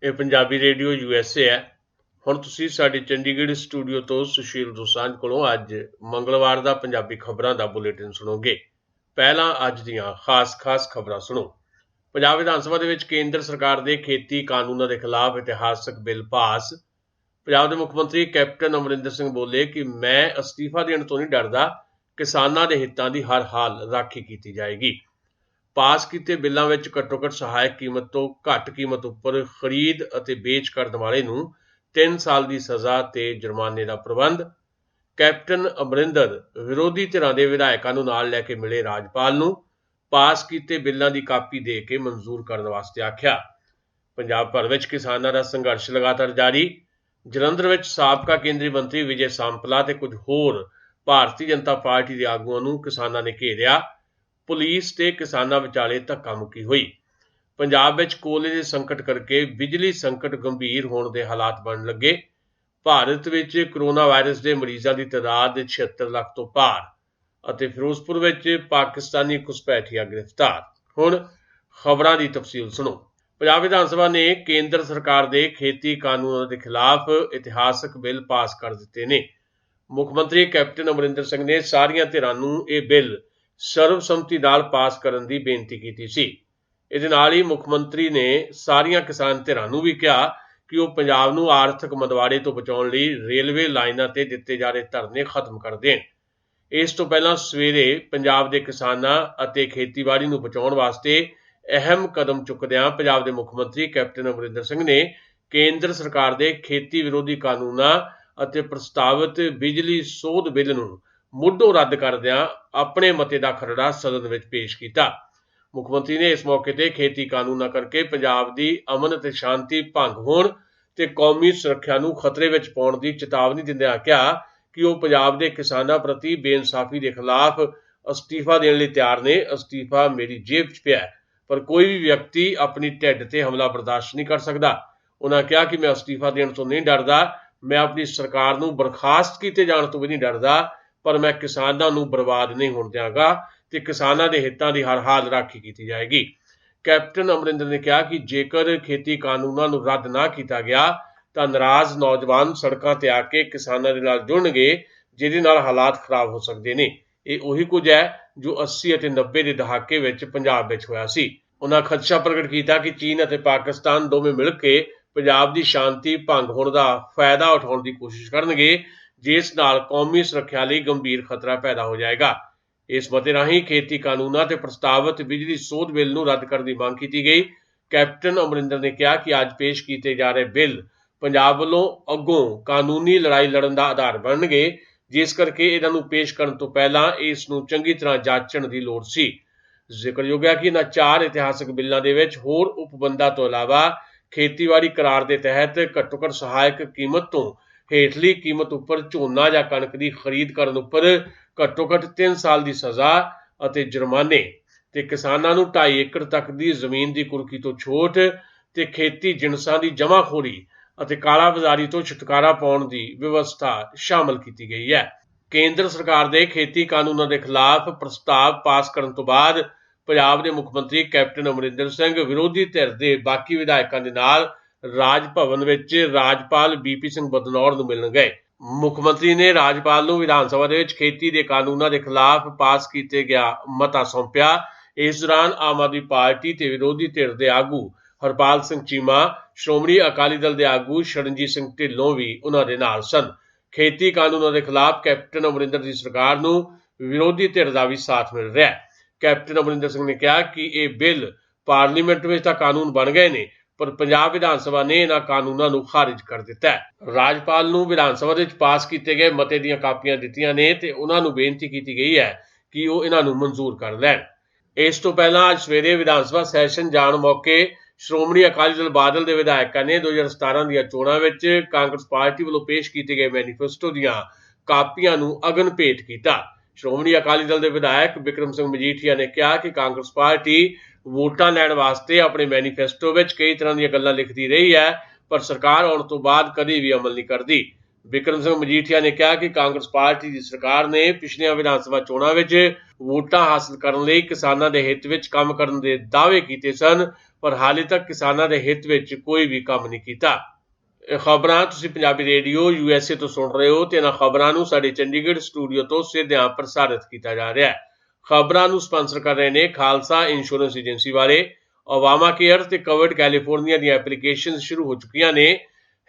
ਇਹ Punjabi radio USA ਹੈ। ਹੁਣ ਤੁਸੀਂ ਸਾਡੇ ਚੰਡੀਗੜ੍ਹ ਸਟੂਡੀਓ ਤੋਂ ਸੁਸ਼ੀਲ ਦੋਸਾਂਝ ਕੋਲੋਂ ਅੱਜ ਮੰਗਲਵਾਰ ਦਾ ਪੰਜਾਬੀ ਖਬਰਾਂ ਦਾ ਬੁਲੇਟਿਨ ਸੁਣੋਗੇ। ਪਹਿਲਾਂ ਅੱਜ ਦੀਆਂ ਖਾਸ ਖਬਰਾਂ ਸੁਣੋ। ਪੰਜਾਬ ਵਿਧਾਨ ਸਭਾ ਦੇ ਵਿੱਚ ਕੇਂਦਰ ਸਰਕਾਰ ਦੇ ਖੇਤੀ ਕਾਨੂੰਨਾਂ ਦੇ ਖਿਲਾਫ ਇਤਿਹਾਸਕ ਬਿੱਲ ਪਾਸ। ਪੰਜਾਬ ਦੇ ਮੁੱਖ ਮੰਤਰੀ ਕੈਪਟਨ ਅਮਰਿੰਦਰ ਸਿੰਘ ਬੋਲੇ ਕਿ ਮੈਂ ਅਸਤੀਫਾ ਦੇਣ ਤੋਂ ਨਹੀਂ ਡਰਦਾ, ਕਿਸਾਨਾਂ ਦੇ ਹਿੱਤਾਂ ਦੀ ਹਰ ਹਾਲ ਰਾਖੀ ਕੀਤੀ ਜਾਏਗੀ। ਪਾਸ ਕੀਤੇ ਬਿੱਲਾਂ ਵਿੱਚ ਘੱਟੋ-ਘੱਟ ਸਹਾਇਕ ਕੀਮਤ ਤੋਂ ਘੱਟ ਕੀਮਤ ਉੱਪਰ ਖਰੀਦ ਅਤੇ ਵੇਚ ਕਰਨ ਵਾਲੇ ਨੂੰ 3 ਸਾਲ ਦੀ ਸਜ਼ਾ ਤੇ ਜੁਰਮਾਨੇ ਦਾ ਪ੍ਰਬੰਧ। ਕੈਪਟਨ ਅਮਰਿੰਦਰ ਵਿਰੋਧੀ ਧਿਰਾਂ ਦੇ ਵਿਧਾਇਕਾਂ ਨੂੰ ਨਾਲ ਲੈ ਕੇ ਮਿਲੇ ਰਾਜਪਾਲ ਨੂੰ, ਪਾਸ ਕੀਤੇ ਬਿੱਲਾਂ ਦੀ ਕਾਪੀ ਦੇ ਕੇ ਮਨਜ਼ੂਰ ਕਰਨ ਵਾਸਤੇ ਆਖਿਆ। ਪੰਜਾਬ ਭਰ ਵਿੱਚ ਕਿਸਾਨਾਂ ਦਾ ਸੰਘਰਸ਼ ਲਗਾਤਾਰ ਜਾਰੀ। ਜਲੰਧਰ ਵਿੱਚ ਸਾਬਕਾ ਕੇਂਦਰੀ ਮੰਤਰੀ ਵਿਜੇ ਸਾਂਪਲਾ ਤੇ ਕੁਝ ਹੋਰ ਭਾਰਤੀ ਜਨਤਾ ਪਾਰਟੀ ਦੇ ਆਗੂਆਂ ਨੂੰ ਕਿਸਾਨਾਂ ਨੇ ਘੇਰਿਆ। ਪੁਲਿਸ ਤੇ ਕਿਸਾਨਾਂ ਵਿਚਾਲੇ ਧੱਕਾ ਮੁੱਕੀ ਹੋਈ। ਪੰਜਾਬ ਵਿੱਚ ਕੋਲੇ ਦੇ ਸੰਕਟ ਕਰਕੇ ਬਿਜਲੀ ਸੰਕਟ ਗੰਭੀਰ ਹੋਣ ਦੇ ਹਾਲਾਤ ਬਣਨ ਲੱਗੇ। ਭਾਰਤ ਵਿੱਚ ਕਰੋਨਾ ਵਾਇਰਸ ਦੇ ਮਰੀਜ਼ਾਂ ਦੀ ਤਾਦਾਦ 76 ਲੱਖ ਤੋਂ ਪਾਰ ਅਤੇ ਫਿਰੋਜ਼ਪੁਰ ਵਿੱਚ ਪਾਕਿਸਤਾਨੀ ਘੁਸਪੈਠੀਆ ਗ੍ਰਿਫਤਾਰ। ਹੁਣ ਖਬਰਾਂ ਦੀ ਤਫਸੀਲ ਸੁਣੋ। ਪੰਜਾਬ ਵਿਧਾਨ ਸਭਾ ਨੇ ਕੇਂਦਰ ਸਰਕਾਰ ਦੇ ਖੇਤੀ ਕਾਨੂੰਨਾਂ ਦੇ ਖਿਲਾਫ ਇਤਿਹਾਸਕ ਬਿੱਲ ਪਾਸ ਕਰ ਦਿੱਤੇ ਨੇ। ਮੁੱਖ ਮੰਤਰੀ ਕੈਪਟਨ ਅਮਰਿੰਦਰ ਸਿੰਘ ਨੇ ਸਾਰੀਆਂ ਧਿਰਾਂ ਨੂੰ ਇਹ ਬਿੱਲ ਸਰਬਸੰਮਤੀ ਨਾਲ ਪਾਸ ਕਰਨ ਦੀ ਬੇਨਤੀ ਕੀਤੀ ਸੀ। ਇਹਦੇ ਨਾਲ ਹੀ ਮੁੱਖ ਮੰਤਰੀ ਨੇ ਸਾਰੀਆਂ ਕਿਸਾਨ ਧਿਰਾਂ ਨੂੰ ਵੀ ਕਿਹਾ ਕਿ ਉਹ ਪੰਜਾਬ ਨੂੰ ਆਰਥਿਕ ਮੰਦਵਾੜੇ ਤੋਂ ਬਚਾਉਣ ਲਈ ਰੇਲਵੇ ਲਾਈਨਾਂ ਤੇ ਦਿੱਤੇ ਜਾ ਰਹੇ ਧਰਨੇ ਖਤਮ ਕਰ ਦੇਣ। ਇਸ ਤੋਂ ਪਹਿਲਾਂ ਸਵੇਰੇ ਪੰਜਾਬ ਦੇ ਕਿਸਾਨਾਂ ਅਤੇ ਖੇਤੀਬਾੜੀ ਨੂੰ ਬਚਾਉਣ ਵਾਸਤੇ ਅਹਿਮ ਕਦਮ ਚੁੱਕਦਿਆਂ ਪੰਜਾਬ ਦੇ ਮੁੱਖ ਮੰਤਰੀ ਕੈਪਟਨ ਅਮਰਿੰਦਰ ਸਿੰਘ ਨੇ ਕੇਂਦਰ ਸਰਕਾਰ ਦੇ ਖੇਤੀ ਵਿਰੋਧੀ ਕਾਨੂੰਨਾਂ ਅਤੇ ਪ੍ਰਸਤਾਵਿਤ ਬਿਜਲੀ ਸੋਧ ਬਿੱਲ ਨੂੰ ਮੁੱਢੋਂ ਰੱਦ ਕਰਦਿਆਂ ਆਪਣੇ ਮਤੇ ਦਾ ਖਰੜਾ ਸਦਨ ਵਿੱਚ ਪੇਸ਼ ਕੀਤਾ। ਮੁੱਖ ਮੰਤਰੀ ਨੇ ਇਸ ਮੌਕੇ ਤੇ ਖੇਤੀ ਕਾਨੂੰਨਾਂ ਕਰਕੇ ਪੰਜਾਬ ਦੀ ਅਮਨ ਅਤੇ ਸ਼ਾਂਤੀ ਭੰਗ ਹੋਣ ਤੇ ਕੌਮੀ ਸੁਰੱਖਿਆ ਨੂੰ ਖਤਰੇ ਵਿੱਚ ਪਾਉਣ ਦੀ ਚੇਤਾਵਨੀ ਦਿੰਦਿਆਂ ਕਿਹਾ ਕਿ ਉਹ ਪੰਜਾਬ ਦੇ ਕਿਸਾਨਾਂ ਪ੍ਰਤੀ ਬੇਇਨਸਾਫੀ ਦੇ ਖਿਲਾਫ ਅਸਤੀਫਾ ਦੇਣ ਲਈ ਤਿਆਰ ਨੇ। ਅਸਤੀਫਾ ਮੇਰੀ ਜੇਬ 'ਚ ਪਿਆ, ਪਰ ਕੋਈ ਵੀ ਵਿਅਕਤੀ ਆਪਣੀ ਢਿੱਡ ਤੇ ਹਮਲਾ ਬਰਦਾਸ਼ਤ ਨਹੀਂ ਕਰ ਸਕਦਾ। ਉਹਨਾਂ ਕਿਹਾ ਕਿ ਮੈਂ ਅਸਤੀਫਾ ਦੇਣ ਤੋਂ ਨਹੀਂ ਡਰਦਾ, ਮੈਂ ਆਪਣੀ ਸਰਕਾਰ ਨੂੰ ਬਰਖਾਸਤ ਕੀਤੇ ਜਾਣ ਤੋਂ ਵੀ ਨਹੀਂ ਡਰਦਾ, ਪਰ ਮੈਂ ਕਿਸਾਨਾਂ ਨੂੰ ਬਰਬਾਦ ਨਹੀਂ ਹੋਣ ਦਿਆਂਗਾ ਤੇ ਕਿਸਾਨਾਂ ਦੇ ਹਿੱਤਾਂ ਦੀ ਹਰ ਹਾਲ ਰਾਖੀ ਕੀਤੀ ਜਾਏਗੀ। ਕੈਪਟਨ ਅਮਰਿੰਦਰ ਨੇ ਕਿਹਾ ਕਿ ਜੇਕਰ ਖੇਤੀ ਕਾਨੂੰਨਾਂ ਨੂੰ ਰੱਦ ਨਾ ਕੀਤਾ ਗਿਆ ਤਾਂ ਨਾਰਾਜ਼ ਨੌਜਵਾਨ ਸੜਕਾਂ ਤੇ ਆ ਕੇ ਕਿਸਾਨਾਂ ਦੇ ਨਾਲ ਜੁੜਨਗੇ, ਜਿਹਦੇ ਨਾਲ ਹਾਲਾਤ ਖਰਾਬ ਹੋ ਸਕਦੇ ਨੇ। ਇਹ ਉਹੀ ਕੁਝ ਹੈ ਜੋ 80 ਅਤੇ 90 ਦੇ ਦਹਾਕੇ ਵਿੱਚ ਪੰਜਾਬ ਵਿੱਚ ਹੋਇਆ ਸੀ। ਉਹਨਾਂ ਖਦਸ਼ਾ ਪ੍ਰਗਟ ਕੀਤਾ ਕਿ ਚੀਨ ਅਤੇ ਪਾਕਿਸਤਾਨ ਦੋਵੇਂ ਮਿਲ ਕੇ ਪੰਜਾਬ ਦੀ ਸ਼ਾਂਤੀ ਭੰਗ ਹੋਣ ਦਾ ਫਾਇਦਾ ਉਠਾਉਣ ਦੀ ਕੋਸ਼ਿਸ਼ ਕਰਨਗੇ, ਜਿਸ ਨਾਲ ਕੌਮੀ ਸੁਰੱਖਿਆ ਲਈ ਗੰਭੀਰ ਖਤਰਾ ਪੈਦਾ ਹੋ ਜਾਏਗਾ। ਇਸ ਮਤੇ ਰਾਹੀਂ ਖੇਤੀ ਕਾਨੂੰਨਾਂ ਤੇ ਪ੍ਰਸਤਾਵਿਤ ਬਿਜਲੀ ਸੋਧ ਬਿੱਲ ਨੂੰ ਰੱਦ ਕਰਨ ਦੀ ਮੰਗ ਕੀਤੀ ਗਈ। ਕੈਪਟਨ ਅਮਰਿੰਦਰ ਨੇ ਕਿਹਾ ਕਿ ਅੱਜ ਪੇਸ਼ ਕੀਤੇ ਜਾ ਰਹੇ ਬਿੱਲ ਪੰਜਾਬ ਵੱਲੋਂ ਅੱਗੋਂ ਕਾਨੂੰਨੀ ਲੜਾਈ ਲੜਨ ਦਾ ਆਧਾਰ ਬਣਨਗੇ, ਜਿਸ ਕਰਕੇ ਇਹਨਾਂ ਨੂੰ ਪੇਸ਼ ਕਰਨ ਤੋਂ ਪਹਿਲਾਂ ਇਸ ਨੂੰ ਚੰਗੀ ਤਰ੍ਹਾਂ ਜਾਂਚਣ ਦੀ ਲੋੜ ਸੀ। ਜ਼ਿਕਰਯੋਗ ਹੈ ਕਿ ਇਹਨਾਂ 4 ਇਤਿਹਾਸਕ ਬਿੱਲਾਂ ਦੇ ਵਿੱਚ ਹੋਰ ਉਪਬੰਧਾਂ ਤੋਂ ਇਲਾਵਾ ਖੇਤੀਬਾੜੀ ਕਰਾਰ ਦੇ ਤਹਿਤ ਘੱਟੋ-ਘੱਟ ਸਹਾਇਕ ਕੀਮਤ ਤੋਂ ਹੇਠਲੀ ਕੀਮਤ ਉੱਪਰ ਝੋਨਾ ਜਾਂ ਕਣਕ ਦੀ ਖਰੀਦ ਕਰਨ ਉੱਪਰ ਘੱਟੋ-ਘੱਟ 3 ਸਾਲ ਦੀ ਸਜ਼ਾ ਅਤੇ ਜੁਰਮਾਨੇ ਤੇ ਕਿਸਾਨਾਂ ਨੂੰ 2.5 ਏਕੜ ਤੱਕ ਦੀ ਜ਼ਮੀਨ ਦੀ ਕੁਰਕੀ ਤੋਂ ਛੋਟ ਤੇ ਖੇਤੀ ਜਿਣਸਾਂ ਦੀ ਜਮ੍ਹਾਂਖੋਰੀ ਅਤੇ ਕਾਲਾਬਾਜ਼ਾਰੀ ਤੋਂ ਛੁਟਕਾਰਾ ਪਾਉਣ ਦੀ ਵਿਵਸਥਾ ਸ਼ਾਮਲ ਕੀਤੀ ਗਈ ਹੈ। ਕੇਂਦਰ ਸਰਕਾਰ ਦੇ ਖੇਤੀ ਕਾਨੂੰਨਾਂ ਦੇ ਖਿਲਾਫ ਪ੍ਰਸਤਾਵ ਪਾਸ ਕਰਨ ਤੋਂ ਬਾਅਦ ਪੰਜਾਬ ਦੇ ਮੁੱਖ ਮੰਤਰੀ ਕੈਪਟਨ ਅਮਰਿੰਦਰ ਸਿੰਘ ਵਿਰੋਧੀ ਧਿਰ ਦੇ ਬਾਕੀ ਵਿਧਾਇਕਾਂ ਦੇ ਨਾਲ ਰਾਜ ਭਵਨ ਵਿੱਚ ਰਾਜਪਾਲ BP ਸਿੰਘ ਬਦਨੌਰ ਨੂੰ ਮਿਲਣ ਗਏ। ਮੁੱਖ ਮੰਤਰੀ ਨੇ ਰਾਜਪਾਲ ਨੂੰ ਵਿਧਾਨ ਸਭਾ ਦੇ ਵਿੱਚ ਖੇਤੀ ਦੇ ਕਾਨੂੰਨਾਂ ਦੇ ਖਿਲਾਫ ਪਾਸ ਕੀਤੇ ਗਿਆ ਮਤਾ ਸੌਂਪਿਆ। ਇਸ ਦੌਰਾਨ ਆਮ ਆਦਮੀ ਪਾਰਟੀ ਤੇ ਵਿਰੋਧੀ ਧਿਰ ਦੇ ਆਗੂ ਹਰਪਾਲ ਸਿੰਘ ਚੀਮਾ, ਸ਼੍ਰੋਮਣੀ ਅਕਾਲੀ ਦਲ ਦੇ ਆਗੂ ਸ਼ਰਨਜੀਤ ਸਿੰਘ ਢਿੱਲੋਂ ਵੀ ਉਹਨਾਂ ਦੇ ਨਾਲ ਸਨ। ਖੇਤੀ ਕਾਨੂੰਨਾਂ ਦੇ ਖਿਲਾਫ ਕੈਪਟਨ ਅਮਰਿੰਦਰ ਦੀ ਸਰਕਾਰ ਨੂੰ ਵਿਰੋਧੀ ਧਿਰ ਦਾ ਵੀ ਸਾਥ ਮਿਲ ਰਿਹਾ ਹੈ। ਕੈਪਟਨ ਅਮਰਿੰਦਰ ਸਿੰਘ ਨੇ ਕਿਹਾ ਕਿ ਇਹ ਬਿੱਲ ਪਾਰਲੀਮੈਂਟ ਵਿੱਚ ਤਾਂ ਕਾਨੂੰਨ ਬਣ ਗਏ ਨੇ, ਪਰ ਪੰਜਾਬ ਵਿਧਾਨ ਸਭਾ ਨੇ ਇਹਨਾਂ ਕਾਨੂੰਨਾਂ ਨੂੰ ਖਾਰਿਜ ਕਰ ਦਿੱਤਾ ਹੈ। ਰਾਜਪਾਲ ਨੂੰ ਵਿਧਾਨ ਸਭਾ ਵਿੱਚ ਪਾਸ ਕੀਤੇ ਗਏ ਮਤੇ ਦੀਆਂ ਕਾਪੀਆਂ ਦਿੱਤੀਆਂ ਨੇ ਤੇ ਉਹਨਾਂ ਨੂੰ ਬੇਨਤੀ ਕੀਤੀ ਗਈ ਹੈ ਕਿ ਉਹ ਇਹਨਾਂ ਨੂੰ ਮਨਜ਼ੂਰ ਕਰ ਲੈਣ। ਇਸ ਤੋਂ ਪਹਿਲਾਂ ਅੱਜ ਸਵੇਰੇ ਵਿਧਾਨ ਸਭਾ ਸੈਸ਼ਨ ਜਾਣ ਮੌਕੇ ਸ਼੍ਰੋਮਣੀ ਅਕਾਲੀ ਦਲ ਬਾਦਲ ਦੇ ਵਿਧਾਇਕਾਂ ਨੇ 2017 ਦੀਆਂ ਚੋਣਾਂ ਵਿੱਚ ਕਾਂਗਰਸ ਪਾਰਟੀ ਵੱਲੋਂ ਪੇਸ਼ ਕੀਤੇ ਗਏ ਮੈਨੀਫੈਸਟੋ ਦੀਆਂ ਕਾਪੀਆਂ ਨੂੰ ਅਗਨ ਭੇਟ ਕੀਤਾ। ਸ਼੍ਰੋਮਣੀ ਅਕਾਲੀ ਦਲ ਦੇ ਵਿਧਾਇਕ ਬਿਕਰਮ ਸਿੰਘ ਮਜੀਠੀਆ ਨੇ ਕਿਹਾ ਕਿ ਕਾਂਗਰਸ ਪਾਰਟੀ ਵੋਟਾਂ ਲੈਣ ਵਾਸਤੇ ਆਪਣੇ ਮੈਨੀਫੈਸਟੋ ਵਿੱਚ ਕਈ ਤਰ੍ਹਾਂ ਦੀਆਂ ਗੱਲਾਂ ਲਿਖਦੀ ਰਹੀ ਹੈ, ਪਰ ਸਰਕਾਰ ਆਉਣ ਤੋਂ ਬਾਅਦ ਕਦੇ ਵੀ ਅਮਲ ਨਹੀਂ ਕਰਦੀ। ਬਿਕਰਮ ਸਿੰਘ ਮਜੀਠੀਆ ਨੇ ਕਿਹਾ ਕਿ ਕਾਂਗਰਸ ਪਾਰਟੀ ਦੀ ਸਰਕਾਰ ਨੇ ਪਿਛਲੀਆਂ ਵਿਧਾਨ ਸਭਾ ਚੋਣਾਂ ਵਿੱਚ ਵੋਟਾਂ ਹਾਸਲ ਕਰਨ ਲਈ ਕਿਸਾਨਾਂ ਦੇ ਹਿੱਤ ਵਿੱਚ ਕੰਮ ਕਰਨ ਦੇ ਦਾਅਵੇ ਕੀਤੇ ਸਨ, पर हाले तक किसानों के हित में कोई भी काम नहीं किया। खबरां तुसीं पंजाबी रेडियो USA तो सुन रहे हो ते इन्हां खबरां नूं साडे चंडीगढ़ स्टूडियो तो सीधे प्रसारित किया जा रहा है। खबरां नूं स्पॉन्सर कर रहे हैं खालसा इंश्योरेंस एजेंसी वाले। ओबामा केयर ते कवर्ड कैलीफोर्निया दी एप्लीकेशन शुरू हो चुकियां ने।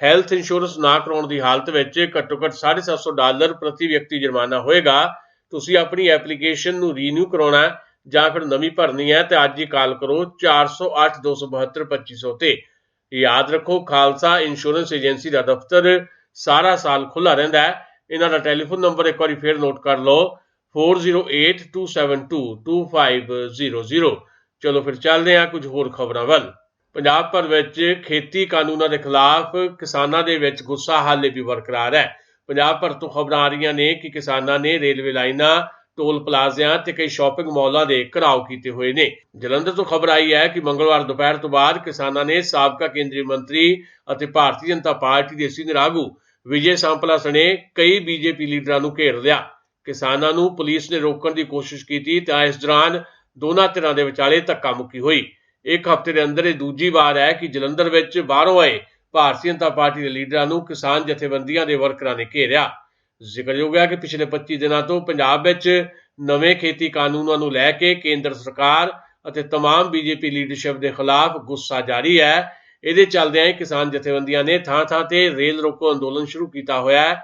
हैल्थ इंश्योरेंस ना कराउण दी हालत विच घट्टो घट्ट $750 प्रति व्यक्ति जुर्माना होएगा। तुसीं अपनी एप्लीकेशन नूं रीन्यू कराउणा जां फिर नवीं भरनी है तो अज ही कॉल करो 408 272 2500 ते। याद रखो खालसा इंश्योरेंस एजेंसी का दफ्तर सारा साल खुला रहिंदा है। इन्हां दा टेलीफोन नंबर एक बार फिर नोट कर लो 4082722500। चलो फिर चलते हैं कुछ होर खबरां वल। पंजाब भर विच खेती कानूनां दे खिलाफ किसानां दे विच गुस्सा हाले भी बरकरार है। पंजाब भर तो खबरां आ रही ने कि किसानां ने रेलवे लाइनां टोल प्लाजिਆਂ ਤੇ कई शॉपिंग मॉलों के घिराव किए हुए ने। जलंधर तो खबर आई है कि मंगलवार दोपहर तो बाद किसानों ने साबका केंद्रीय मंत्री और भारतीय जनता पार्टी के सीनियर आगू विजय सांपला सने कई बीजेपी लीडरां नूं घेर लिया। किसानों नूं पुलिस ने रोकण की कोशिश की तो इस दौरान दोनों धिरां दे विचाले धक्का मुक्की हुई। एक हफ्ते के अंदर दूजी बार है कि जलंधर विच बाहरों आए भारतीय जनता पार्टी के लीडरां नूं किसान जथेबंदियां के वर्करां ने घेरिया। जिक्रयोग है कि पिछले 25 दिनों तो पंजाब विच नवे खेती कानूनों नूं लैके केंद्र सरकार और तमाम बीजेपी लीडरशिप के खिलाफ गुस्सा जारी है। इहदे चलदिआं ही किसान जथेबंदियां ने थां थां ते रेल रोको अंदोलन शुरू किया होया है।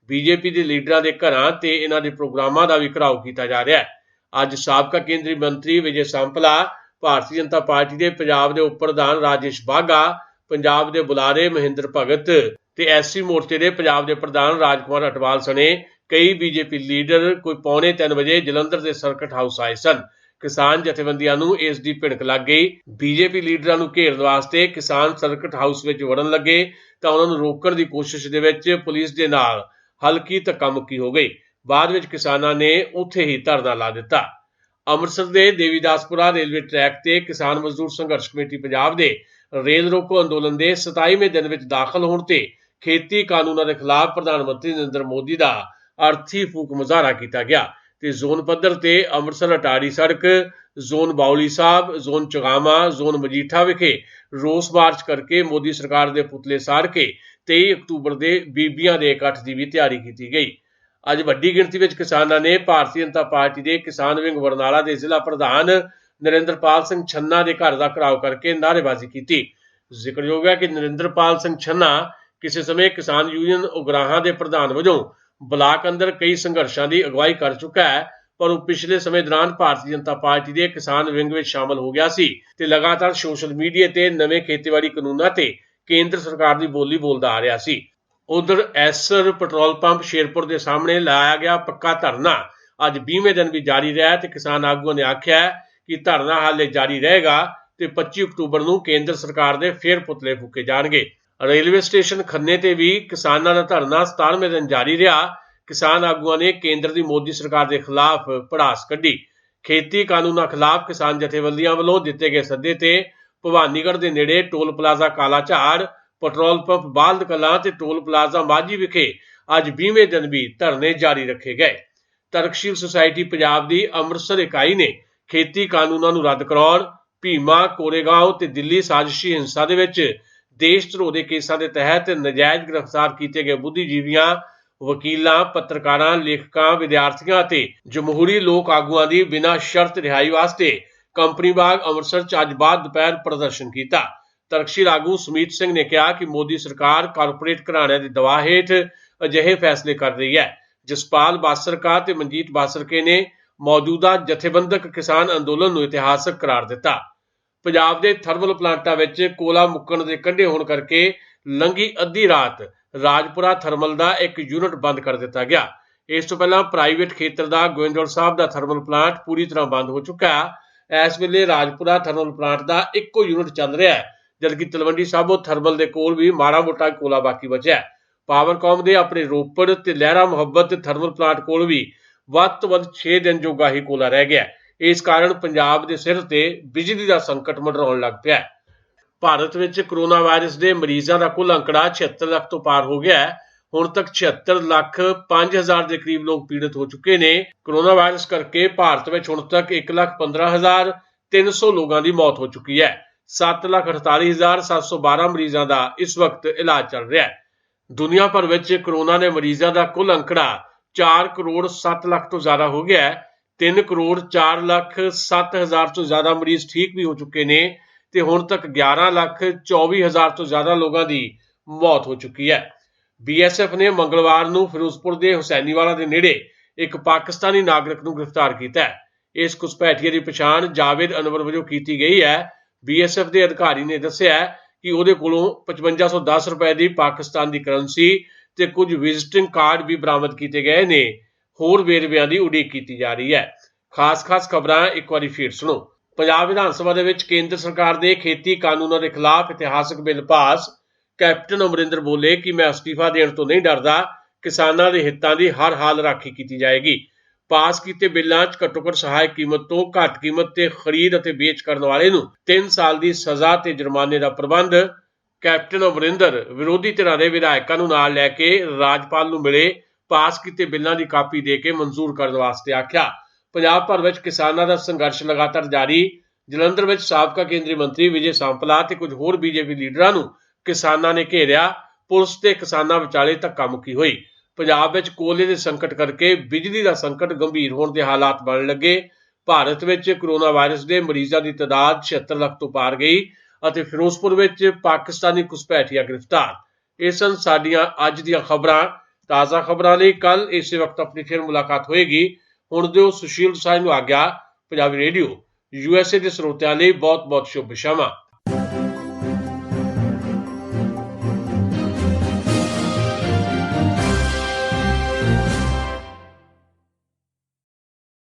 बीजेपी के लीडरां के घरां ते इन्हां दे प्रोग्रामां दा भी घिराव किया जा रहा है। अज साबका केंद्रीय मंत्री विजय सांपला, भारतीय जनता पार्टी के पंजाब के उप प्रधान राजेश बाघा, पंजाब के बुलारे महेंद्र भगत ते SC मोर्चे के पंजाब के प्रधान राजकुमार अटवाल सने कई बीजेपी लीडर कोई 2:45 बजे जलंधर के सर्किट हाउस आए सन। किसान जथेबंदियां नूं इस दी भिणक लग गई। बीजेपी लीडरां नूं घेरन वास्ते किसान सर्किट हाउस विच वड़न लगे तां उन्हां नूं रोकण दी कोशिश दे विच पुलिस दे नाल हल्की धक्का मुक्की हो गई। बाद विच किसानां ने उत्थे ही धरना ला दिता। अमृतसर के देवीदासपुरा रेलवे ट्रैक ते किसान मजदूर संघर्ष कमेटी पंजाब दे रेल रोको अंदोलन के 27वें दिन विच दाखिल होण ते खेती कानूनों के खिलाफ प्रधानमंत्री नरेंद्र मोदी का अर्थी फूक मुजाहरा किया गया। जोन पद्धर ते अमृतसर अटारी सड़क, जोन बाउली साहब, जोन चगामा, जोन मजीठा विखे रोस मार्च करके मोदी सरकार के पुतले साड़ के 23 अक्तूबर के बीबियां के इकट्ठ की भी तैयारी की गई। अज वड्डी गिणती में किसानों ने भारतीय जनता पार्टी के किसान विंग बरनाला के जिला प्रधान नरेंद्रपाल सिंह छन्ना के घर का घिराव करके नारेबाजी की। जिक्रयोग है कि नरेंद्रपाल सिंह छन्ना किसी समय किसान यूनियन उगराहां के प्रधान वजों ब्लाक अंदर कई संघर्षों की अगवाई कर चुका है, पर वह पिछले समय दौरान भारतीय जनता पार्टी के किसान विंग में शामिल हो गया सी ते लगातार सोशल मीडिया ते नवे खेतीबाड़ी कानूनों ते केंद्र सरकार की बोली बोलता आ रहा सी। उधर एसर पेट्रोल पंप शेरपुर के सामने लाया गया पक्का धरना अज 20वें दिन भी जारी रहा ते किसान आगुओं ने आख्या कि धरना हाले जारी रहेगा ते 25 अक्तूबर नूं केंद्र सरकार के फिर पुतले फूके जाणगे। रेलवे स्टेशन खन्ने ते भी किसानों का धरना 17वें दिन जारी रहा। किसान आगुओं ने केंद्र की मोदी सरकार के खिलाफ भड़ास कढ़ी। खेती कानूनों खिलाफ किसान जथेबंदियां वालों दिते गए सद्दे ते भवानीगढ़ के नेड़े टोल प्लाजा काला झाड़, पेट्रोल पंप बालद कलां ते टोल प्लाजा माझी विखे अज 20वें दिन भी धरने जारी रखे गए। तरकशील सोसायटी पंजाब की अमृतसर इकाई ने खेती कानूनों रद्द कराउण, भीमा, कोरेगांव ते दिल्ली साजिशी हिंसा दे विच देश धरोह के केसां के तहत नजायज गिरफ्तार किए गए बुद्धिजीवियों, वकीलों, पत्रकारों, लेखकों, विद्यार्थियों ते जमहूरी लोक आगुआं की बिना शर्त रिहाई वास्ते कंपनी बाग अमृतसर च अज बाद दोपहर प्रदर्शन किया। तरकशील आगू सुमीत सिंह ने कहा कि मोदी सरकार कारपोरेट घराणिਆਂ की दबाव हेठ अजिहे फैसले कर रही है। जसपाल बासरका ते मनजीत बासरके ने मौजूदा जथेबंदक किसान अंदोलन नूं इतिहासक करार दिता। पंजाब के थर्मल प्लांटां विच कोला मुक्कण दे कंढे होण करके लंघी अद्धी रात राजपुरा थर्मल का एक यूनिट बंद कर दिता गया। इस तो पहला प्राइवेट खेतर का गोविंदगढ़ साहब का थर्मल प्लांट पूरी तरह बंद हो चुका है। इस वेले राजपुरा थर्मल प्लांट का एको यूनिट चल रहा है, जबकि तलवंडी साबो थर्मल के कोल भी माड़ा मोटा कोला बाकी बचा है। पावरकॉम के अपने रोपड़ ते लहरा मुहब्बत थर्मल प्लांट कोल भी वध तो वध 6 दिन जोगा ही कोला रह गया। इस कारण पंजाब के सिर ते बिजली का संकट मंडराउण लग पिया। भारत में कोरोना वायरस के मरीजों का कुल अंकड़ा 76 लाख तो पार हो गया है। हुण तक 76,05,000 के करीब लोग पीड़ित हो चुके ने। कोरोना वायरस करके भारत में हुण तक 1,15,300 लोगों की मौत हो चुकी है 7,48,712 ਮਰੀਜ਼ਾਂ ਦਾ ਇਸ ਵਕਤ ਇਲਾਜ ਚੱਲ ਰਿਹਾ ਹੈ। ਦੁਨੀਆ ਭਰ ਵਿੱਚ ਕਰੋਨਾ ਦੇ ਮਰੀਜ਼ਾਂ ਦਾ ਕੁੱਲ ਅੰਕੜਾ 4 ਕਰੋੜ 7 ਲੱਖ ਤੋਂ ਜ਼ਿਆਦਾ ਹੋ ਗਿਆ ਹੈ। 3 ਕਰੋੜ 4 ਲੱਖ 7 ਹਜ਼ਾਰ ਤੋਂ ਜ਼ਿਆਦਾ ਮਰੀਜ਼ ਠੀਕ ਵੀ ਹੋ ਚੁੱਕੇ ਨੇ ਤੇ ਹੁਣ ਤੱਕ 11 ਲੱਖ 24 ਹਜ਼ਾਰ ਤੋਂ ਜ਼ਿਆਦਾ ਲੋਕਾਂ ਦੀ ਮੌਤ ਹੋ ਚੁੱਕੀ ਹੈ। BSF ਨੇ ਮੰਗਲਵਾਰ ਨੂੰ ਫਿਰੋਜ਼ਪੁਰ ਦੇ ਹੁਸੈਨੀਵਾਲਾ ਦੇ ਨੇੜੇ ਇੱਕ ਪਾਕਿਸਤਾਨੀ ਨਾਗਰਿਕ ਨੂੰ ਗ੍ਰਿਫਤਾਰ ਕੀਤਾ ਹੈ। ਇਸ ਘੁਸਪੈਠੀਏ ਦੀ ਪਛਾਣ ਜਾਵੇਦ ਅਨਵਰ ਵਜੋਂ ਕੀਤੀ ਗਈ ਹੈ। BSF ਦੇ ਅਧਿਕਾਰੀ ਨੇ ਦੱਸਿਆ ਕਿ ਉਹਦੇ ਕੋਲੋਂ 5510 ਰੁਪਏ ਦੀ ਪਾਕਿਸਤਾਨ ਦੀ ਕਰੰਸੀ ਤੇ ਕੁਝ ਵਿਜ਼ਿਟਿੰਗ ਕਾਰਡ ਵੀ ਬਰਾਮਦ ਕੀਤੇ ਗਏ ਨੇ। ਹੋਰ ਵੇਰਵਿਆਂ ਦੀ ਉਡੀਕ ਕੀਤੀ ਜਾ ਰਹੀ ਹੈ। ਖਾਸ ਖਬਰਾਂ ਇੱਕ ਵਾਰੀ ਫਿਰ ਸੁਣੋ। ਪੰਜਾਬ ਵਿਧਾਨ ਸਭਾ ਦੇ ਵਿੱਚ ਕੇਂਦਰ ਸਰਕਾਰ ਦੇ ਖੇਤੀ ਕਾਨੂੰਨਾਂ ਦੇ ਖਿਲਾਫ ਇਤਿਹਾਸਕ ਬਿੱਲ ਪਾਸ। ਕੈਪਟਨ ਅਮਰਿੰਦਰ ਬੋਲੇ ਕਿ ਮੈਂ ਅਸਤੀਫਾ ਦੇਣ ਤੋਂ ਨਹੀਂ ਡਰਦਾ, ਕਿਸਾਨਾਂ ਦੇ ਹਿੱਤਾਂ ਦੀ ਹਰ ਹਾਲ ਰਾਖੀ ਕੀਤੀ ਜਾਏਗੀ। ਪਾਸ ਕੀਤੇ ਬਿੱਲਾਂ 'ਚ ਘੱਟੋ-ਘੱਟ ਸਹਾਇਕ ਕੀਮਤ ਤੋਂ ਘੱਟ ਕੀਮਤ ਤੇ ਖਰੀਦ ਅਤੇ ਵੇਚ ਕਰਨ ਵਾਲੇ ਨੂੰ 3 ਸਾਲ ਦੀ ਸਜ਼ਾ ਤੇ ਜੁਰਮਾਨੇ ਦਾ ਪ੍ਰਬੰਧ। ਕੈਪਟਨ ਅਮਰਿੰਦਰ ਵਿਰੋਧੀ ਧਿਰਾਂ ਦੇ ਵਿਧਾਇਕਾਂ ਨੂੰ ਨਾਲ ਲੈ ਕੇ ਰਾਜਪਾਲ ਨੂੰ ਮਿਲੇ, ਪਾਸ ਕੀਤੇ ਬਿੱਲਾਂ ਦੀ ਕਾਪੀ ਦੇ ਕੇ ਮਨਜ਼ੂਰ ਕਰਨ ਵਾਸਤੇ ਆਖਿਆ। ਪੰਜਾਬ ਭਰ ਵਿੱਚ ਕਿਸਾਨਾਂ ਦਾ ਸੰਘਰਸ਼ ਲਗਾਤਾਰ ਜਾਰੀ। ਜਲੰਧਰ ਵਿੱਚ ਸਾਬਕਾ ਕੇਂਦਰੀ ਮੰਤਰੀ ਵਿਜੇ ਸਾਂਪਲਾ ਤੇ ਕੁਝ ਹੋਰ BJP ਲੀਡਰਾਂ ਨੂੰ ਕਿਸਾਨਾਂ ਨੇ ਘੇਰਿਆ। ਪੁਲਿਸ ਤੇ ਕਿਸਾਨਾਂ ਵਿਚਾਲੇ ਧੱਕਾ ਮੁੱਕੀ ਹੋਈ। ਪੰਜਾਬ ਵਿੱਚ ਕੋਲੇ ਦੇ ਸੰਕਟ ਕਰਕੇ ਬਿਜਲੀ ਦਾ ਸੰਕਟ ਗੰਭੀਰ ਹੋਣ ਦੇ ਹਾਲਾਤ ਬਣਨ ਲੱਗੇ। ਭਾਰਤ ਵਿੱਚ ਕਰੋਨਾ ਵਾਇਰਸ ਦੇ ਮਰੀਜ਼ਾਂ ਦੀ ਤਾਦਾਦ 76 ਲੱਖ ਤੋਂ ਪਾਰ ਗਈ ਅਤੇ ਫਿਰੋਜ਼ਪੁਰ ਵਿੱਚ ਪਾਕਿਸਤਾਨੀ ਘੁਸਪੈਠੀਆ ਗ੍ਰਿਫਤਾਰ। ਇਹ ਸਨ ਸਾਡੀਆਂ ਅੱਜ ਦੀਆਂ ਖਬਰਾਂ। ਤਾਜ਼ਾ ਖਬਰਾਂ ਲਈ ਕੱਲ ਇਸੇ ਵਕਤ ਆਪਣੀ ਫਿਰ ਮੁਲਾਕਾਤ ਹੋਏਗੀ। ਹੁਣ ਦਿਓ ਸੁਸ਼ੀਲ ਦੋਸਾਂਝ ਨੂੰ ਆਗਿਆ। ਪੰਜਾਬੀ ਰੇਡੀਓ USA ਦੇ ਸਰੋਤਿਆਂ ਲਈ ਬਹੁਤ ਬਹੁਤ ਸ਼ੁਭ ਸ਼ਾਮਾਂ।